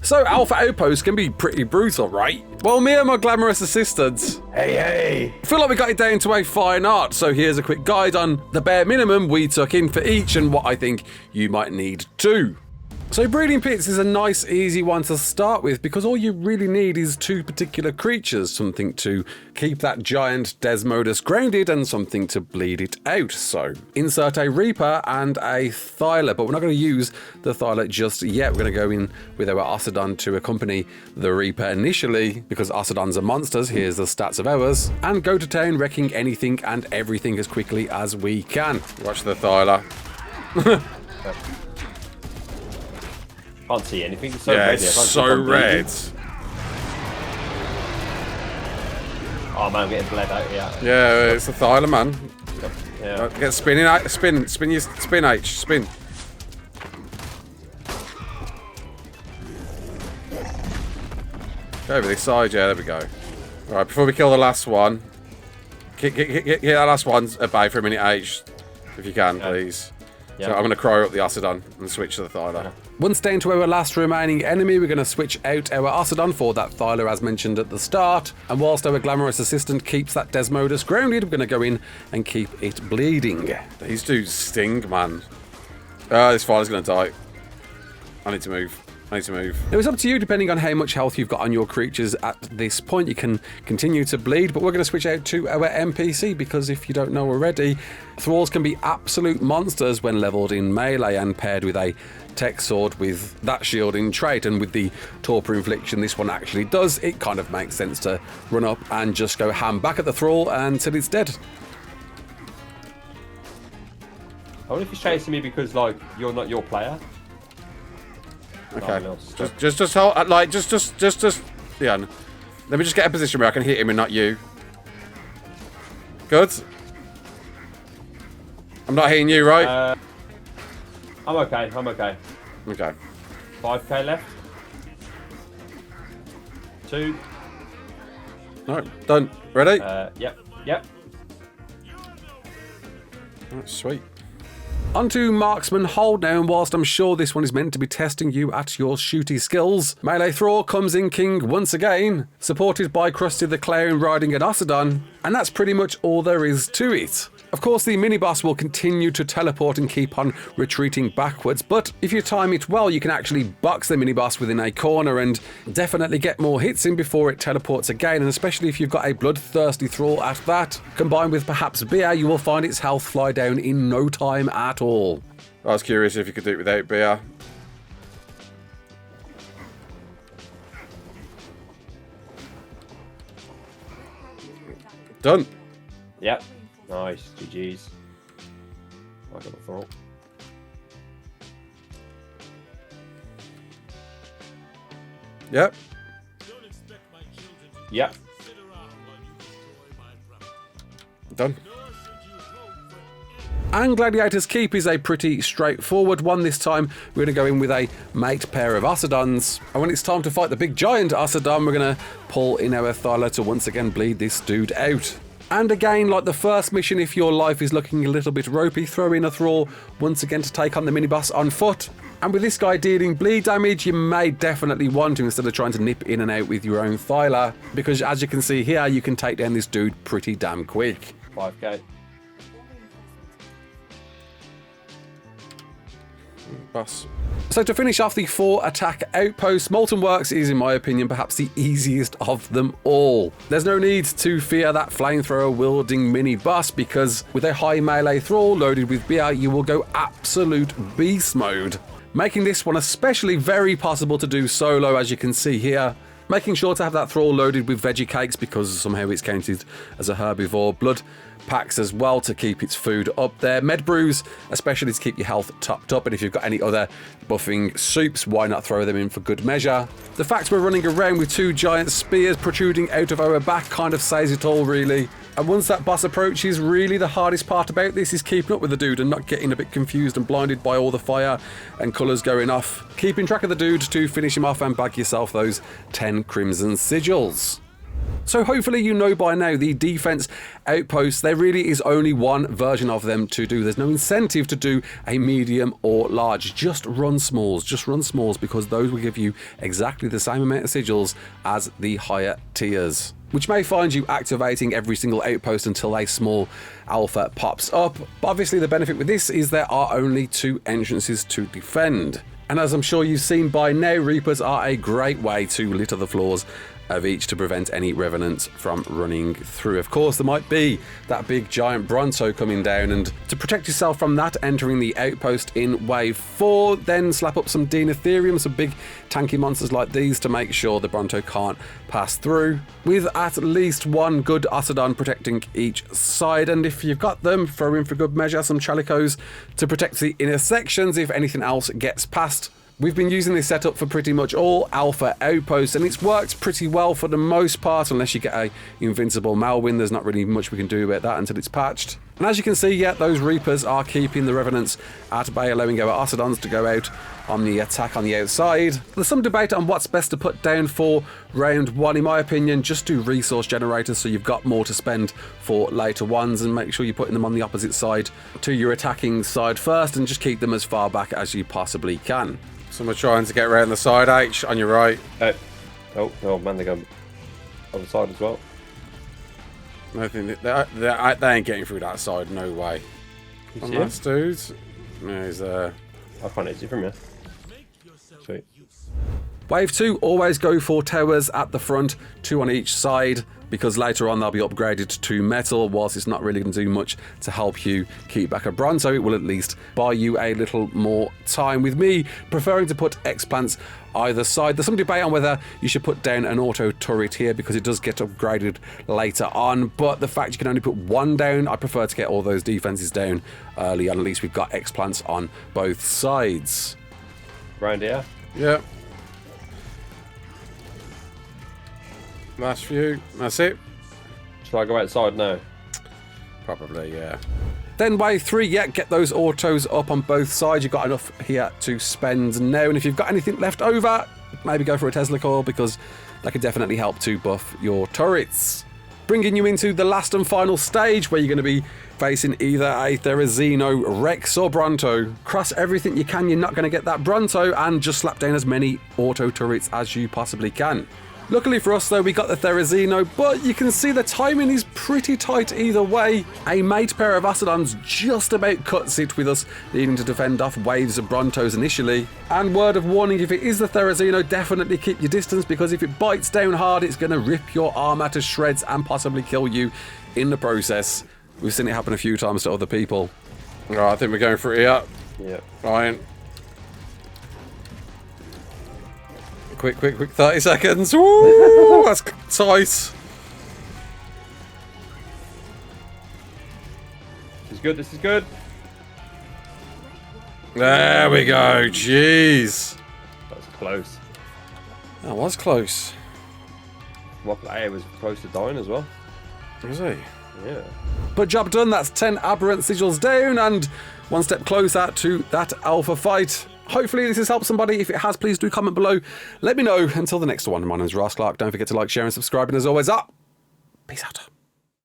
So Alpha Outpost can be pretty brutal, right? Well, me and my glamorous assistants, Hey. I feel like we got it down to a fine art, so here's a quick guide on the bare minimum we took in for each and what I think you might need too. So breeding pits is a nice easy one to start with because all you really need is two particular creatures, something to keep that giant Desmodus grounded and something to bleed it out. So insert a Reaper and a Thyla, but we're not going to use the Thyla just yet. We're going to go in with our Ocedon to accompany the Reaper initially because Ocedons are monsters. Here's the stats of ours, and go to town wrecking anything and everything as quickly as we can. Watch the Thyla. Can't see anything. It's so Yeah, red. it's so red. Oh man, I'm getting bled out here. Yeah, it's the Thyla, man. Yeah. Get spinning out. Spin H. Spin. Go over this side. Yeah, there we go. All right, before we kill the last one, get that last one at bay for a minute, H, if you can, please. Yeah. So I'm going to cry up the Ocedon and switch to the Thyla. Once down to our last remaining enemy, we're going to switch out our Ocedon for that Thyla as mentioned at the start. And whilst our glamorous assistant keeps that Desmodus grounded, we're going to go in and keep it bleeding. These dudes sting, man. This Thyla's going to die. I need to move. Now it's up to you depending on how much health you've got on your creatures at this point. You can continue to bleed, but we're going to switch out to our NPC because if you don't know already, Thralls can be absolute monsters when leveled in melee and paired with a tech sword with that shielding trait, and with the torpor infliction this one actually does, it kind of makes sense to run up and just go ham back at the Thrall until it's dead. I wonder if he's chasing me because like you're not your player. Okay. Just hold, like, just, yeah. Let me just get a position where I can hit him and not you. Good. I'm not hitting you, right? I'm okay. Okay. 5k left. 2. No, done. Ready? Yep. That's sweet. Onto Marksman, hold down. Whilst I'm sure this one is meant to be testing you at your shooty skills, Melee Thrall comes in king once again, supported by Krusty the Clown riding an Ocedon, and that's pretty much all there is to it. Of course, the mini-boss will continue to teleport and keep on retreating backwards, but if you time it well, you can actually box the mini-boss within a corner and definitely get more hits in before it teleports again, and especially if you've got a bloodthirsty Thrall at that, combined with perhaps beer, you will find its health fly down in no time at all. I was curious if you could do it without beer. Done. Yep. Nice. GG's. I got the Thrall. Yep. Yep. Done. And Gladiator's Keep is a pretty straightforward one. This time we're going to go in with a mate pair of Ocedons. And when it's time to fight the big giant Ocedon, we're going to pull in our Thyla to once again bleed this dude out. And again, like the first mission, if your life is looking a little bit ropey, throw in a Thrall once again to take on the mini-boss on foot. And with this guy dealing bleed damage, you may definitely want to instead of trying to nip in and out with your own Thyla, because as you can see here, you can take down this dude pretty damn quick. 5k. Boss. So to finish off the 4 attack outpost, Molten Works is, in my opinion, perhaps the easiest of them all. There's no need to fear that flamethrower wielding mini boss, because with a high melee Thrall loaded with beer, you will go absolute beast mode, making this one especially very possible to do solo, as you can see here. Making sure to have that Thrall loaded with veggie cakes because somehow it's counted as a herbivore. Blood packs as well to keep its food up there. Med brews, especially to keep your health topped up. And if you've got any other buffing soups, why not throw them in for good measure? The fact we're running around with 2 giant spears protruding out of our back kind of says it all, really. And once that boss approaches, really the hardest part about this is keeping up with the dude and not getting a bit confused and blinded by all the fire and colours going off. Keeping track of the dude to finish him off and bag yourself those 10 crimson sigils. So hopefully you know by now the defense outposts, there really is only one version of them to do. There's no incentive to do a medium or large. Just run smalls, because those will give you exactly the same amount of sigils as the higher tiers, which may find you activating every single outpost until a small alpha pops up. But obviously the benefit with this is there are only 2 entrances to defend. And as I'm sure you've seen by now, Reapers are a great way to litter the floors of each to prevent any revenants from running through. Of course, there might be that big giant Bronto coming down, and to protect yourself from that, entering the outpost in wave 4, then slap up some Denatherium, some big tanky monsters like these to make sure the Bronto can't pass through, with at least 1 good Ossodon protecting each side. And if you've got them, throw in for good measure some Chalicos to protect the inner sections if anything else gets past. We've been using this setup for pretty much all alpha outposts, and it's worked pretty well for the most part, unless you get a invincible Malwyn. There's not really much we can do about that until it's patched. And as you can see, yeah, those Reapers are keeping the Revenants at bay, allowing our Ossodons to go out on the attack on the outside. There's some debate on what's best to put down for round 1. In my opinion, just do resource generators so you've got more to spend for later ones, and make sure you're putting them on the opposite side to your attacking side first, and just keep them as far back as you possibly can. Someone trying to get around the side, H, on your right. Oh man, they go on the side as well. I think they ain't getting through that side, no way. Unless, dudes. No, he's there. I can't hit you from here. Sweet. Wave 2, always go for towers at the front, 2 on each side, because later on they'll be upgraded to metal. Whilst it's not really going to do much to help you keep back a Bronto, it will at least buy you a little more time. With me preferring to put X-Plants either side. There's some debate on whether you should put down an auto turret here, because it does get upgraded later on, but the fact you can only put 1 down, I prefer to get all those defenses down early, and at least we've got X-Plants on both sides. Round here? Yeah. Last few. That's it. Shall I go outside now? Probably, yeah. Then wave 3, yeah, get those autos up on both sides. You've got enough here to spend now, and if you've got anything left over, maybe go for a Tesla coil, because that could definitely help to buff your turrets. Bringing you into the last and final stage, where you're going to be facing either a Therizino, Rex or Bronto. Cross everything you can, you're not going to get that Bronto, and just slap down as many auto turrets as you possibly can. Luckily for us though, we got the Therizino, but you can see the timing is pretty tight either way. A mate pair of Ossodons just about cuts it, with us needing to defend off waves of Brontos initially. And word of warning, if it is the Therizino, definitely keep your distance, because if it bites down hard, it's going to rip your armor to shreds and possibly kill you in the process. We've seen it happen a few times to other people. Alright, I think we're going for it here. Yeah. Ryan. Quick, 30 seconds. Ooh, that's tight. This is good. There we go. Jeez. That was close. That was close. My player was close to dying as well. Was he? Yeah. But job done, that's 10 aberrant sigils down, and 1 step closer to that alpha fight. Hopefully this has helped somebody. If it has, please do comment below. Let me know. Until the next one, my name is Raasclark. Don't forget to like, share and subscribe, and as always, peace out.